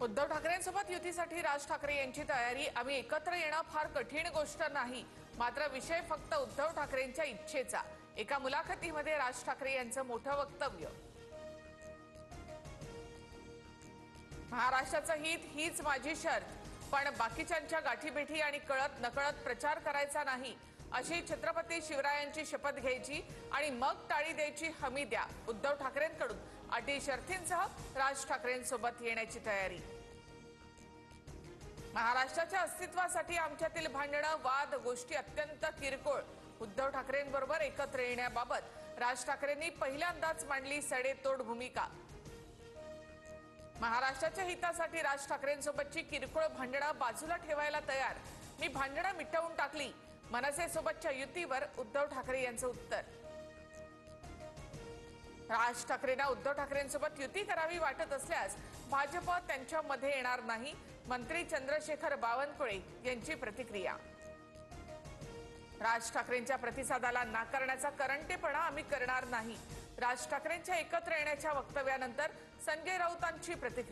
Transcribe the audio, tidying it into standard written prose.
उद्धव ठाकरेंसोबत युतीसाठी राज ठाकरे यांची तयारी। आम्ही एकत्र येणं फार कठीण गोष्ट नाही, मात्र विषय फक्त उद्धव ठाकरेंच्या इच्छेचा। एका मुलाखतीमध्ये राज ठाकरे यांचं मोठं वक्तव्य। महाराष्ट्राचं हित हीच माझी शर्त, पण बाकीच्यांच्या गाठीभेटी आणि कळत नकळत प्रचार करायचा नाही, अशी छत्रपती शिवरायांची शपथ घ्यायची आणि मग टाळी द्यायची हमी द्या। उद्धव ठाकरेंकडून अटी शर्तींसह राज ठाकरेंसोबत येण्याची तयारी। महाराष्ट्राच्या अस्तित्वासाठी आमच्यातील भांडणं वाद गोष्टी अत्यंत किरकोळ। उद्धव ठाकरेंबरोबर एकत्र येण्याबाबत राज ठाकरेंनी पहिल्यांदाच मांडली सडेतोड भूमिका। महाराष्ट्राच्या हितासाठी राज ठाकरेंसोबतची किरकोळ भांडणं बाजूला ठेवायला तयार। मी भांडणं मिटवून टाकली, मनसेसोबतच्या युतीवर उद्धव ठाकरे यांचं उत्तर। राज ठाकरेंना उद्धव ठाकरेंसोबत युती करावी वाटत असल्यास भाजप त्यांच्यामध्ये येणार नाही, मंत्री चंद्रशेखर बावनकुळे यांची प्रतिक्रिया। राज ठाकरेंच्या प्रतिसादाला नाकारण्याचा करंटेपणा आम्ही करणार नाही। राज ठाकरेंच्या एकत्र येण्याच्या वक्तव्यानंतर संजय राऊतांची प्रतिक्रिया।